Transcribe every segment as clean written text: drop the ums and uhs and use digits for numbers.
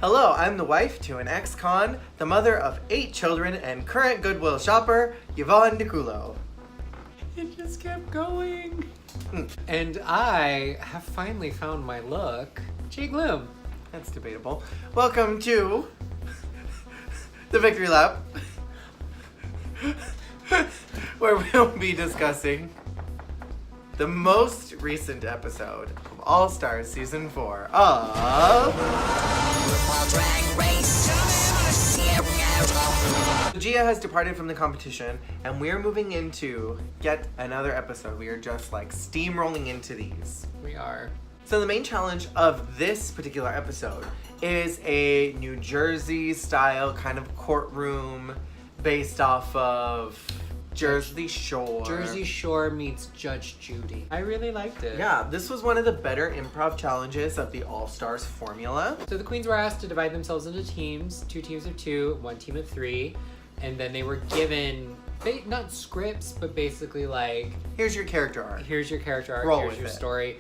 Hello, I'm the wife to an ex-con, the mother of 8 children, and current Goodwill shopper, Yvonne DeCulo. It just kept going. And I have finally found my look. Jake Lim. That's debatable. Welcome to the Victory Lap, where we'll be discussing the most recent episode of All Stars Season 4 of RuPaul Drag Race. Gia has departed from the competition, and we're moving into yet another episode. We are just like steamrolling into these. We are. So the main challenge of this particular episode is a New Jersey style kind of courtroom based off of Jersey Shore. Jersey Shore meets Judge Judy. I really liked it. Yeah, this was one of the better improv challenges of the All Stars formula. So the queens were asked to divide themselves into teams, 2 teams of 2, 1 team of 3, and then they were given, not scripts, but basically like, here's your character arc. here's your character arc, Roll here's with your it. story.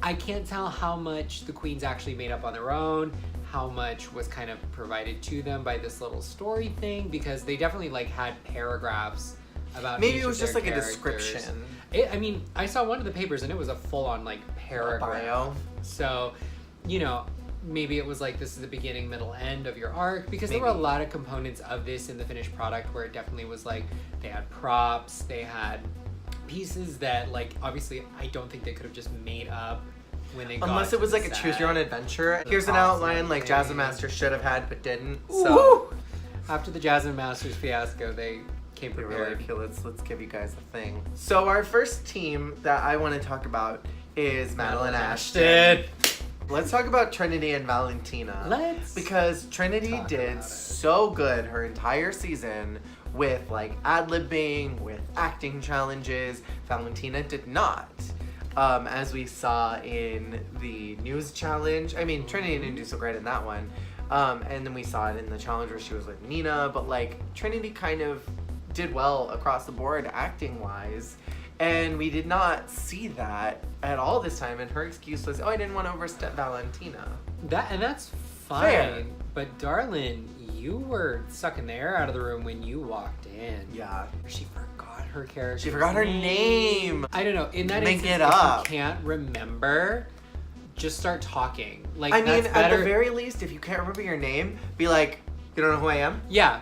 I can't tell how much the queens actually made up on their own, how much was kind of provided to them by this little story thing, because they definitely like had paragraphs about Maybe each it was of just their like characters. a description. I mean, I saw one of the papers and it was a full-on like paragraph. Bio. So, you know, maybe it was like this is the beginning, middle, end of your arc, because there were a Maybe. lot of components of this in the finished product where it definitely was like they had props, they had pieces that like obviously I don't think they could have just made up when they got Unless to it was the like a set. choose your own adventure. The Here's an props and outline like everything. Jasmine Master should have had but didn't. Woo! So After the Jasmine Masters fiasco, they came we were prepared. like, okay, let's give you guys a thing. So our first team that I want to talk about is Madeline Ashton. Let's talk about Trinity and Valentina. Let's Because Trinity talk did about it. so good her entire season with like ad-libbing, with acting challenges. Valentina did not. As we saw in the news challenge. I mean, Trinity didn't do so great in that one. And then we saw it in the challenge where she was with Nina. But like, Trinity kind of did well across the board acting-wise. And we did not see that at all this time. And her excuse was, oh, I didn't want to overstep Valentina. That's fine. Fair. But darling, you were sucking the air out of the room when you walked in. Yeah. She forgot her character. She forgot her name. I don't know. In that Make instance, it up. if you can't remember, just start talking. Like, I mean, that's at better. the very least, if you can't remember your name, be like, you don't know who I am? Yeah.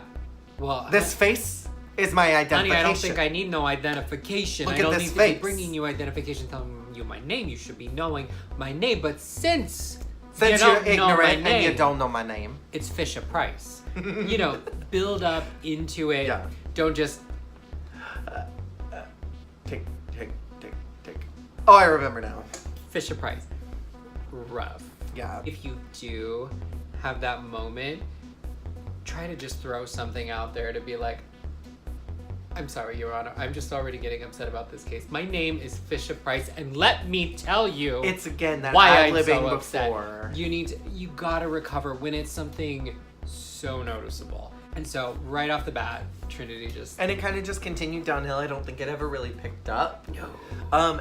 Well, This face is my identification. honey, I don't think I need no identification. Look I at don't this need to face. be bringing you identification, telling you my name. You should be knowing my name. But since Since you you're don't know my ignorant and you name, don't know my name. it's Fisher Price. You know, build up into it. Yeah. Don't just Tick. Oh, I remember now. Fisher Price. Rough. Yeah. If you do have that moment, try to just throw something out there to be like, I'm sorry, Your Honor, I'm just already getting upset about this case. My name is Fisher Price, and let me tell you It's again that why I'm ad-libbing so upset. before. You gotta recover when it's something so noticeable. And so, right off the bat, Trinity just... And it kind of just continued downhill. I don't think it ever really picked up. No.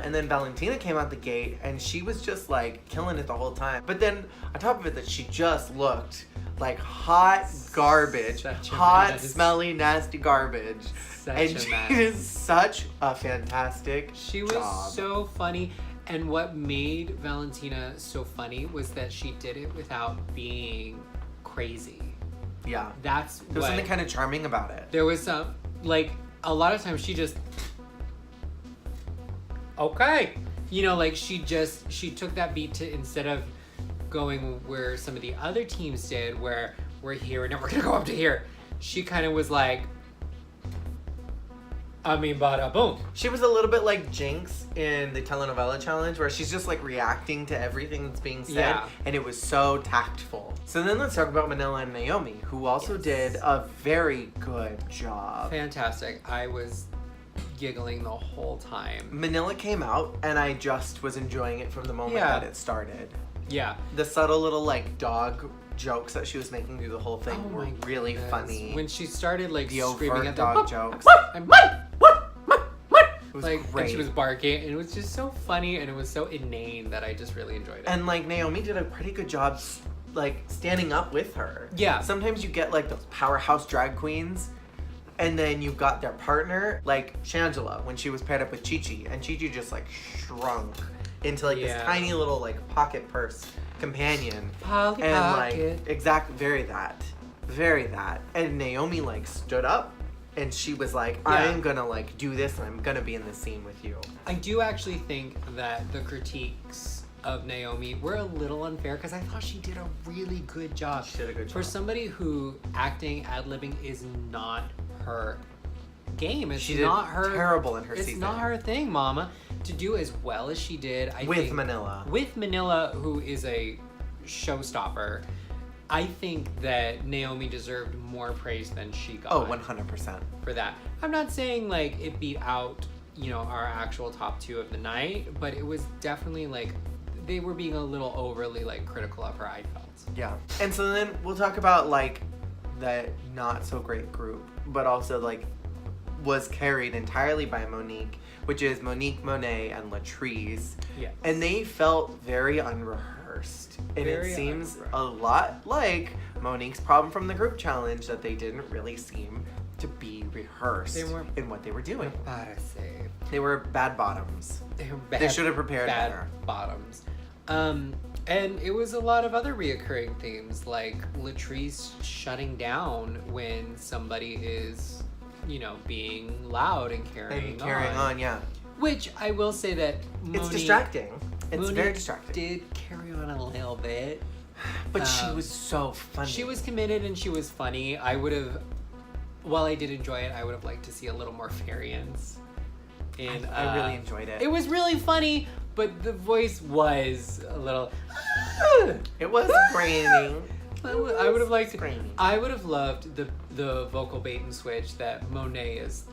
And then Valentina came out the gate, and she was just like killing it the whole time. But then on top of it, that she just looked like hot garbage, Such a hot, mess. smelly, nasty garbage. Such and a she mess. did such a fantastic She was job. so funny. And what made Valentina so funny was that she did it without being crazy. Yeah. That's There was what... something kind of charming about it. There was some, like, a lot of times she just... Okay. You know, like, she took that beat to, instead of going where some of the other teams did, where we're here and then we're gonna go up to here, she kind of was like, bada boom. She was a little bit like Jinx in the telenovela challenge, where she's just like reacting to everything that's being said, Yeah. and it was so tactful. So then let's talk about Manila and Naomi, who also Yes. did a very good job. Fantastic. I was giggling the whole time. Manila came out, and I just was enjoying it from the moment Yeah. that it started. Yeah. The subtle little like dog jokes that she was making through the whole thing Oh were my really goodness. funny. When she started like The screaming overt at dog the jokes. I'm It was like, great. and she was barking, and it was just so funny, and it was so inane that I just really enjoyed it. And like Naomi did a pretty good job like standing up with her. Yeah. Sometimes you get like those powerhouse drag queens, and then you got their partner, like Shangela when she was paired up with Chi-Chi, and Chi-Chi just like shrunk into like this tiny little like pocket purse companion. Polly and Pocket. like exact very that. And Naomi like stood up and she was like, I'm gonna like do this and I'm gonna be in this scene with you. I do actually think that the critiques of Naomi were a little unfair because I thought she did a really good job. She did a good job. For somebody who acting, ad-libbing is not her game. It's She not did her terrible in her it's season. not her thing, mama. To do as well as she did, I With think, Manila. With Manila, who is a showstopper, I think that Naomi deserved more praise than she got. Oh, 100%. For that. I'm not saying like it beat out, you know, our actual top 2 of the night, but it was definitely like they were being a little overly like critical of her, I felt. Yeah. And so then we'll talk about like the not so great group, but also like was carried entirely by Monique, which is Monique, Monet, and Latrice. Yes. And they felt very unrehearsed. And Very it seems unrehearsed. a lot like Monique's problem from the group challenge, that they didn't really seem to be rehearsed They weren't- in what they were doing. Gotta say. They were bad bottoms. They were bad. They should have prepared bad better. bottoms. And it was a lot of other reoccurring themes, like Latrice shutting down when somebody is, you know, being loud and carrying on, yeah. Which I will say that It's distracting. It's Monique very distracting. did carry on a little bit. But she was so funny. She was committed and she was funny. I would have, while I did enjoy it, I would have liked to see a little more variance. I really enjoyed it. It was really funny, but the voice was a little. It was graining. I would have liked. Screaming. I would have loved the vocal bait and switch that Monet is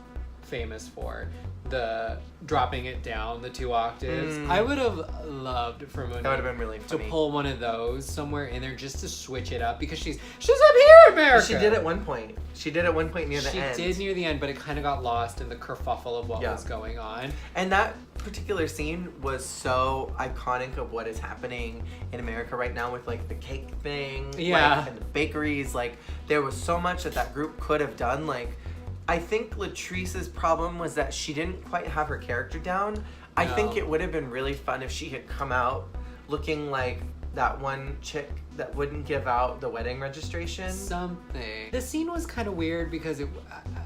famous for. The dropping it down the 2 octaves. I would have loved for Monet That would have been really to funny. pull one of those somewhere in there just to switch it up because she's up here, America. She did at one point. She did at one point near the end. She did near the end, but it kind of got lost in the kerfuffle of what was going on. And that particular scene was so iconic of what is happening in America right now with like the cake thing, Yeah. like, and the bakeries. Like there was so much that group could have done. Like I think Latrice's problem was that she didn't quite have her character down. I think it would have been really fun if she had come out looking like that one chick that wouldn't give out the wedding registration. Something. The scene was kind of weird because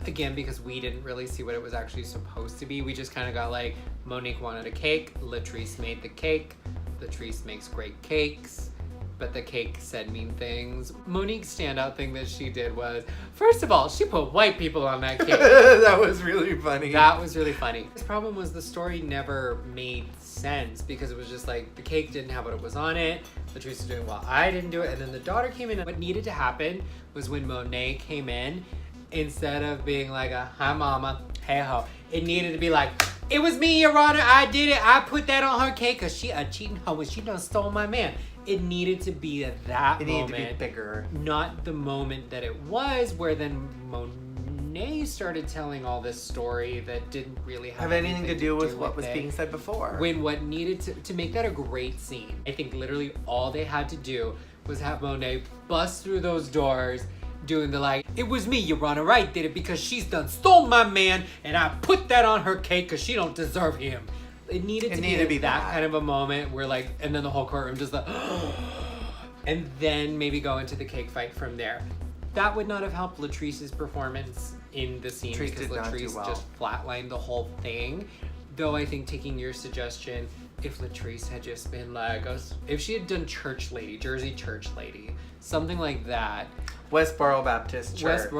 because we didn't really see what it was actually supposed to be. We just kind of got like, Monique wanted a cake, Latrice made the cake, Latrice makes great cakes, but the cake said mean things. Monique's standout thing that she did was, first of all, she put white people on that cake. That was really funny. That was really funny. The problem was the story never made sense because it was just like the cake didn't have what was on it. Latrice was doing well, I didn't do it, and then the daughter came in. What needed to happen was when Monet came in, instead of being like a hi mama, hey ho, it needed to be like, it was me, Your Honor, I did it. I put that on her cake because she a cheating hoe and she done stole my man. It needed to be at that moment. It needed to be bigger. Not the moment that it was, where then Monet started telling all this story that didn't really have anything to do with what was being said before. When what needed to make that a great scene, I think literally all they had to do was have Monet bust through those doors doing the like, it was me, Your Honor, I did it because she's done stole my man and I put that on her cake because she don't deserve him. It needed to be that kind of a moment where like, and then the whole courtroom just like, and then maybe go into the cake fight from there. That would not have helped Latrice's performance in the scene because Latrice just flatlined the whole thing. Though I think taking your suggestion, if Latrice had just been like, if she had done Church Lady, Jersey Church Lady, something like that. Westboro Baptist Church.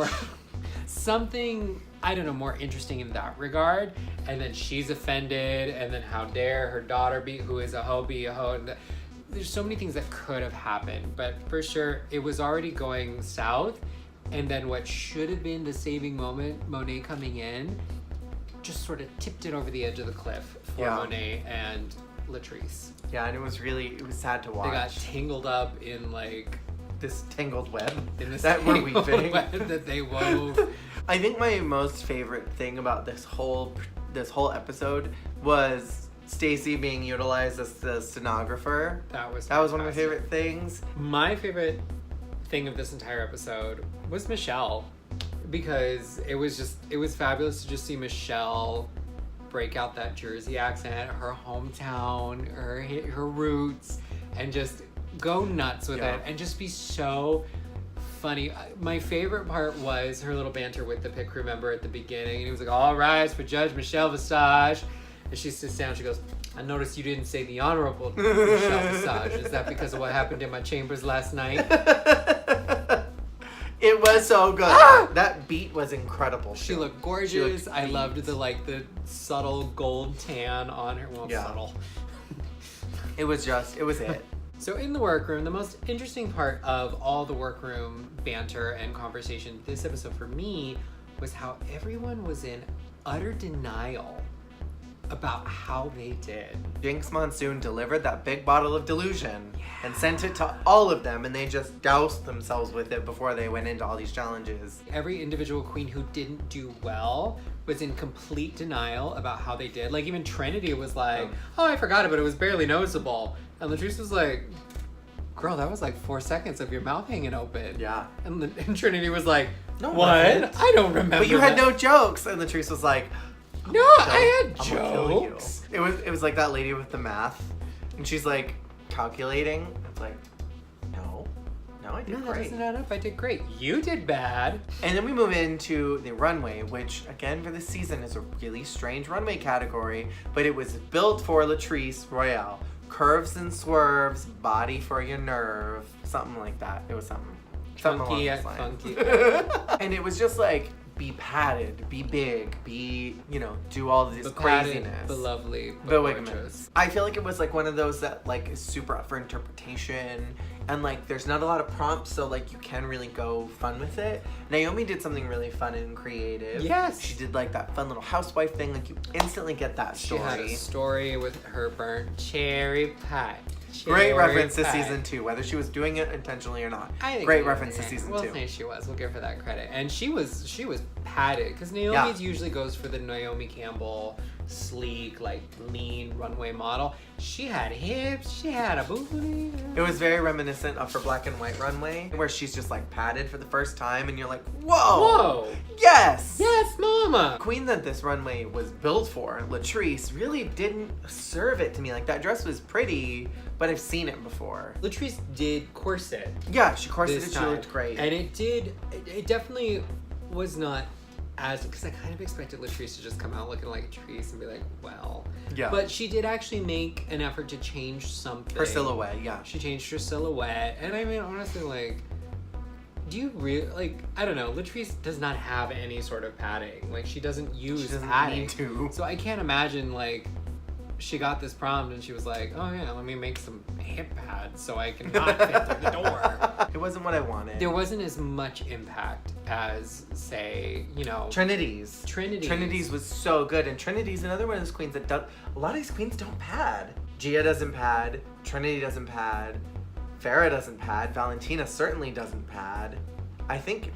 Something, I don't know, more interesting in that regard. And then she's offended, and then how dare her daughter who is a hoe, be a hoe. And there's so many things that could have happened, but for sure, it was already going south. And then what should have been the saving moment, Monet coming in, just sort of tipped it over the edge of the cliff for Monet and Latrice. Yeah, and it was sad to watch. They got tangled up in like this tangled web that we're weaving. That they wove. I think my most favorite thing about this whole episode was Stacey being utilized as the stenographer. That was one of my fantastic. favorite things. My favorite thing of this entire episode was Michelle, because it was fabulous to just see Michelle break out that Jersey accent, her hometown, her roots, and just go nuts with it and just be so funny. My favorite part was her little banter with the pit crew member at the beginning, and he was like, "All rise for Judge Michelle Visage." And she sits down, she goes, "I noticed you didn't say the Honorable Michelle Visage. Is that because of what happened in my chambers last night?" It was so good. That beat was incredible. She looked gorgeous. I loved the subtle gold tan on her. Well, subtle. It was it. So in the workroom, the most interesting part of all the workroom banter and conversation this episode for me was how everyone was in utter denial about how they did. Jinx Monsoon delivered that big bottle of delusion and sent it to all of them, and they just doused themselves with it before they went into all these challenges. Every individual queen who didn't do well was in complete denial about how they did. Like, even Trinity was like, "Oh, I forgot it, but it was barely noticeable." And Latrice was like, "Girl, that was like 4 seconds of your mouth hanging open." Yeah. And Trinity was like, "No, what? I don't remember. But you had no jokes." And Latrice was like, "No, I had I'm gonna kill you." jokes." It was like that lady with the math, and she's like calculating. It's like, no, I did No, that great. doesn't add up. I did great. You did bad. And then we move into the runway, which again for this season is a really strange runway category, but it was built for Latrice Royale. Curves and swerves, body for your nerve, something like that. It was something along those lines. Funky. And it was just like, be padded, be big, do all this But craziness. padded, but lovely, but But wait a gorgeous. minute. I feel like it was like one of those that like is super up for interpretation, and like there's not a lot of prompts, so like you can really go fun with it. Naomi did something really fun and creative. Yes. She did like that fun little housewife thing, like you instantly get that story. She had a story with her burnt cherry pie. Great reference to Cherry pie. season 2, whether she was doing it intentionally or not. I think Great we- reference to yeah, season we'll 2. say she was. We'll give her that credit. And she was padded, because Naomi's usually goes for the Naomi Campbell sleek, like lean runway model. She had hips. She had a booty. It was very reminiscent of her black and white runway, where she's just like padded for the first time, and you're like, whoa! Whoa! Yes! Yes, mama! Queen that this runway was built for, Latrice, really didn't serve it to me. Like, that dress was pretty, but I've seen it before. Latrice did corset. Yeah, she corseted, This she time. looked great. And it definitely was not as, because I kind of expected Latrice to just come out looking like Latrice and be like, well. Yeah. But she did actually make an effort to change something. Her silhouette, yeah. She changed her silhouette. And I mean, honestly, like, do you really, like, I don't know, Latrice does not have any sort of padding. Like, she doesn't use She doesn't padding. need to. So I can't imagine, like, she got this prompt and she was like, oh yeah, let me make some hip pads so I can not fit through the door. It wasn't what I wanted. There wasn't as much impact as, say, Trinity's. Trinity's was so good, and Trinity's another one of those queens that does. A lot of these queens don't pad. Gia doesn't pad. Trinity doesn't pad. Farrah doesn't pad. Valentina certainly doesn't pad. I think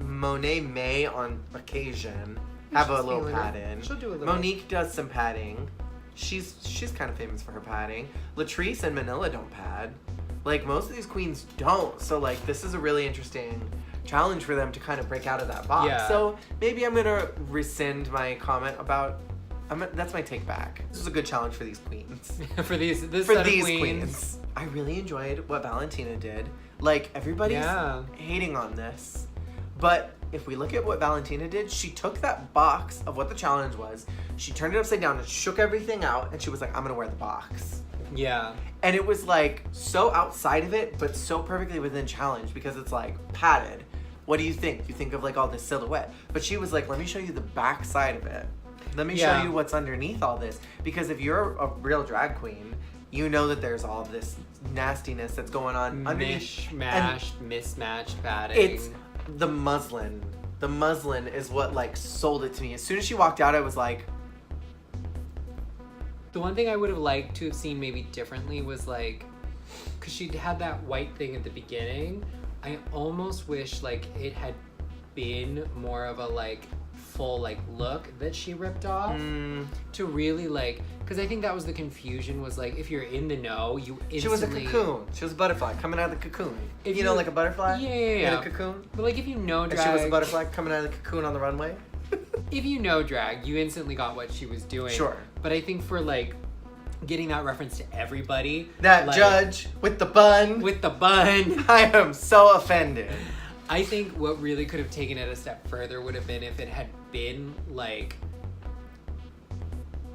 Monet may, on occasion, have a She's little feeling pad it. in. She'll do a little. Monique does some padding. She's kind of famous for her padding. Latrice and Manila don't pad. Like, most of these queens don't. So, like, this is a really interesting challenge for them to kind of break out of that box. Yeah. So, maybe I'm going to rescind my comment about... that's my take back. This is a good challenge for these queens. for these queens. I really enjoyed what Valentina did. Like, everybody's hating on this. But if we look at what Valentina did, she took that box of what the challenge was, she turned it upside down and shook everything out, and she was like, I'm gonna wear the box. Yeah. And it was like so outside of it, but so perfectly within challenge, because it's like padded. What do you think? You think of like all this silhouette. But she was like, let me show you the back side of it. Let me show you what's underneath all this. Because if you're a real drag queen, you know that there's all this nastiness that's going on underneath. Mismatched padding. It's the muslin. The muslin is what like sold it to me. As soon as she walked out, I was like, the one thing I would have liked to have seen maybe differently was like, because she had that white thing at the beginning, I almost wish like it had been more of a like full like look that she ripped off to really like, because I think that was the confusion, was like if you're in the know, you instantly... She was a cocoon. She was a butterfly coming out of the cocoon. If you know, like a butterfly? Yeah. In a cocoon? But like if you know drag... And she was a butterfly coming out of the cocoon on the runway? If you know drag, you instantly got what she was doing. Sure. But I think for like getting that reference to everybody... That like, judge with the bun. With the bun. I am so offended. I think what really could have taken it a step further would have been if it had been like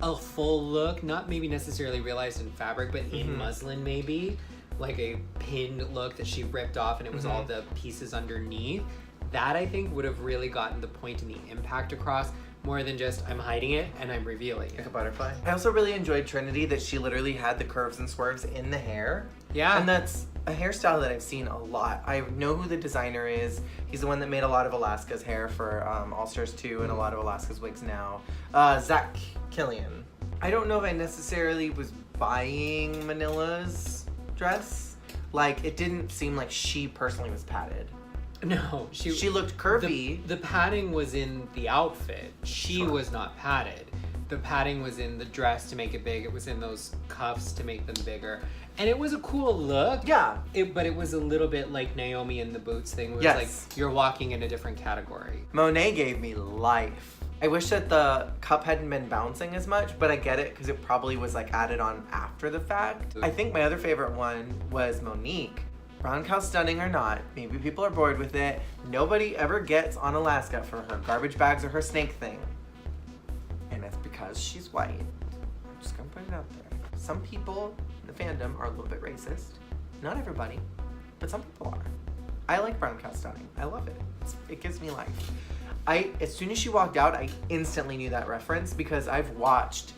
a full look, not maybe necessarily realized in fabric, but in muslin maybe, like a pinned look that she ripped off and it was all the pieces underneath. That I think would have really gotten the point and the impact across more than just I'm hiding it and I'm revealing it. Like a butterfly. I also really enjoyed Trinity, that she literally had the curves and swerves in the hair. Yeah. And that's a hairstyle that I've seen a lot. I know who the designer is. He's the one that made a lot of Alaska's hair for All Stars 2 and a lot of Alaska's wigs now. Zach Killian. I don't know if I necessarily was buying Manila's dress. Like, it didn't seem like she personally was padded. No, she looked curvy. The padding was in the outfit. She was not padded. The padding was in the dress to make it big. It was in those cuffs to make them bigger. And it was a cool look. Yeah. But it was a little bit like Naomi in the boots thing. Where Yes. it's like you're walking in a different category. Monet gave me life. I wish that the cup hadn't been bouncing as much, but I get it because it probably was like added on after the fact. I think my other favorite one was Monique. Brown cow stunning or not, maybe people are bored with it. Nobody ever gets on Alaska for her garbage bags or her snake thing. And it's because she's white. I'm just gonna put it out there. Some people in the fandom are a little bit racist. Not everybody, but some people are. I like brown cow stunning. I love it. It gives me life. As soon as she walked out, I instantly knew that reference because I've watched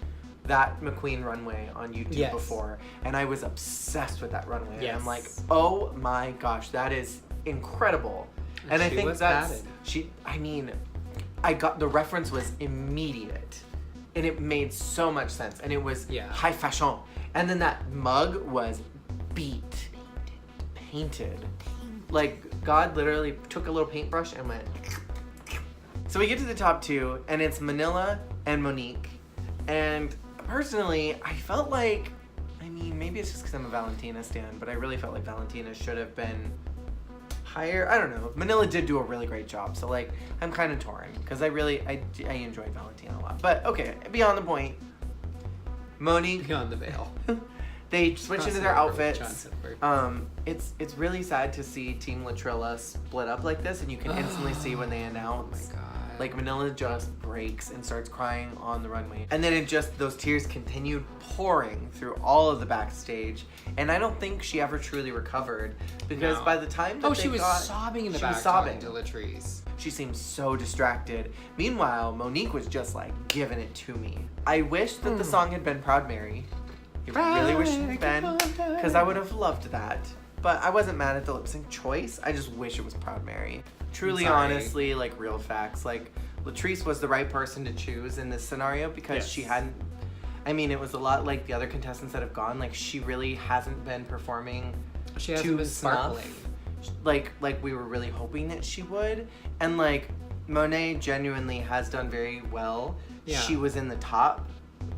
that McQueen runway on YouTube before, and I was obsessed with that runway. Yes. And I'm like, oh my gosh, that is incredible. And I think that's I got the reference was immediate, and it made so much sense, and it was high fashion. And then that mug was painted. Like God literally took a little paintbrush and went. So we get to the top two, and it's Manila and Monique, and personally, I felt like, maybe it's just because I'm a Valentina stan, but I really felt like Valentina should have been higher. I don't know. Manila did do a really great job, so like, I'm kind of torn because I enjoyed Valentina a lot. But okay, beyond the point, Monique. Beyond the veil. They switch into their outfits. It's really sad to see Team Latrilla split up like this, and you can instantly see when they announce. Oh my God. Like Manila just breaks and starts crying on the runway. And then those tears continued pouring through all of the backstage. And I don't think she ever truly recovered because by the time that she was sobbing in the back talking to Latrice. She seemed so distracted. Meanwhile, Monique was just like giving it to me. I wish that the song had been Proud Mary. I really wish it had been, because I would have loved that. But I wasn't mad at the lip sync choice. I just wish it was Proud Mary. Truly, honestly, like real facts. Like Latrice was the right person to choose in this scenario because she hadn't. It was a lot like the other contestants that have gone. Like she really hasn't been performing. She hasn't been sparkling. Like we were really hoping that she would. And like Monet genuinely has done very well. Yeah. She was in the top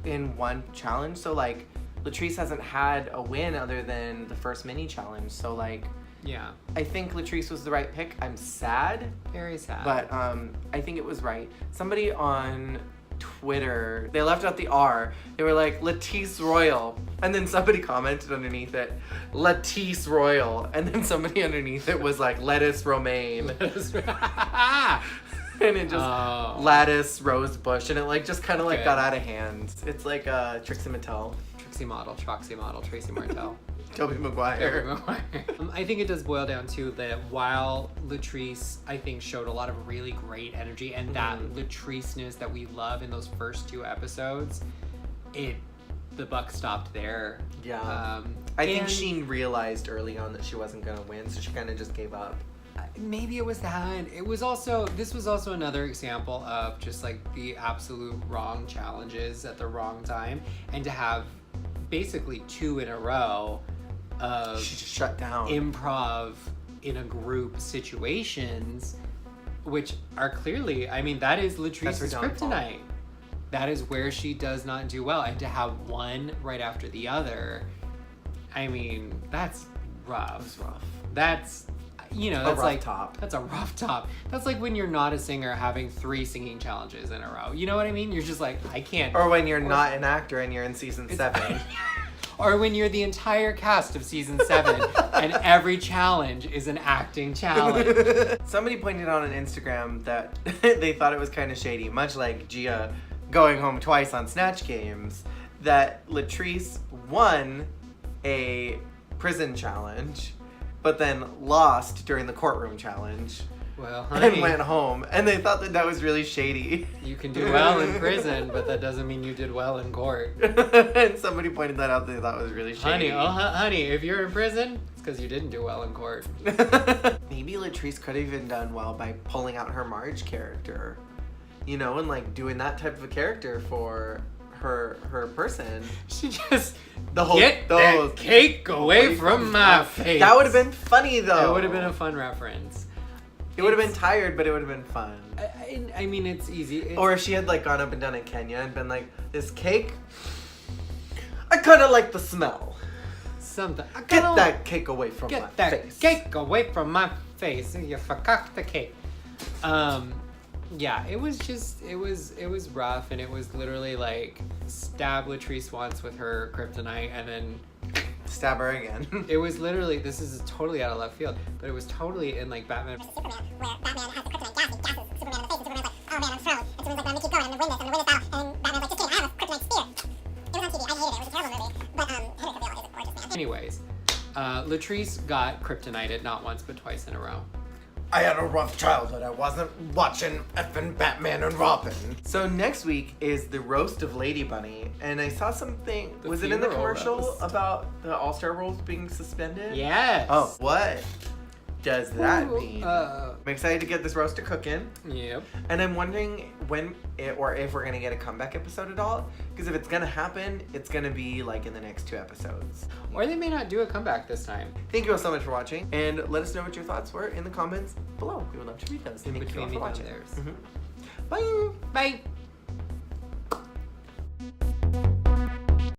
in one challenge. So like Latrice hasn't had a win other than the first mini challenge. So like. Yeah. I think Latrice was the right pick. I'm sad. Very sad. But I think it was right. Somebody on Twitter, they left out the R. They were like, Latisse Royal. And then somebody commented underneath it, Latisse Royal. And then somebody underneath it was like, lettuce romaine. And it just, lattice rose bush. And it like just kind of like got out of hand. It's like Trixie Mattel. Troxy model, Tracy Martell. Tobey Maguire. I think it does boil down to that while Latrice, I think, showed a lot of really great energy and that Latrice-ness that we love in those first two episodes, the buck stopped there. Yeah. I think she realized early on that she wasn't going to win, so she kind of just gave up. Maybe it was that. This was also another example of just like the absolute wrong challenges at the wrong time, and to have basically two in a row of she just shut down improv in a group situations which are clearly, I mean, that is That's Latrice's her downfall. kryptonite. That is where she does not do well. And to have one right after the other, I mean, that's rough. It's rough. That's, you know, A that's rough like top. That's a rough top. That's like when you're not a singer having 3 singing challenges in a row. You know what I mean? You're just like, I can't. Or when you're not an actor and you're in season 7. Or when you're the entire cast of season 7 and every challenge is an acting challenge. Somebody pointed out on Instagram that they thought it was kind of shady, much like Gia going home twice on Snatch Games, that Latrice won a prison challenge, but then lost during the courtroom challenge. Well, And honey, went home, and they thought that was really shady. you can do well in prison, but that doesn't mean you did well in court. And somebody pointed that out. They thought was really shady. Honey, if you're in prison, it's because you didn't do well in court. Maybe Latrice could have even done well by pulling out her Marge character, you know, and like doing that type of a character for her person. She just The whole get that cake away from my face. That would have been funny though. It would have been a fun reference. It would have been tired, but it would have been fun. I mean, it's easy. Or if she had like gone up and done it in Kenya and been like, this cake, I kind of like the smell. Something. Get that cake away from my Get that face. cake away from my face. You forgot the cake. Yeah, it was just, it was rough, and it was literally like stab Latrice once with her kryptonite, and then Stab her again. it was literally, this is totally out of left field, but it was totally in like Batman. Superman, where Batman has the kryptonite gas, he gases Superman in the face, and Superman's like, oh man, I'm frozen. And Superman's like, I'm gonna keep going, I'm gonna win this, and Batman's like, just kidding, I have a kryptonite spear. It was on TV, I hated it, it was a terrible movie, but Henry Cavill is a gorgeous man. Anyways, Latrice got kryptonited not once but twice in a row. I had a rough childhood. I wasn't watching effing Batman and Robin. So next week is the roast of Lady Bunny, and I saw something. The Was it in the funeral commercial roast. about the All-Star roles being suspended? Yes. Oh, what does that Ooh, mean? I'm excited to get this roaster cooking, Yep. and I'm wondering when or if we're gonna get a comeback episode at all. Because if it's gonna happen, it's gonna be like in the next 2 episodes. Or they may not do a comeback this time. Thank you all so much for watching, and let us know what your thoughts were in the comments below. We would love to read those. In Thank you all between for the watching. others. Bye. Bye.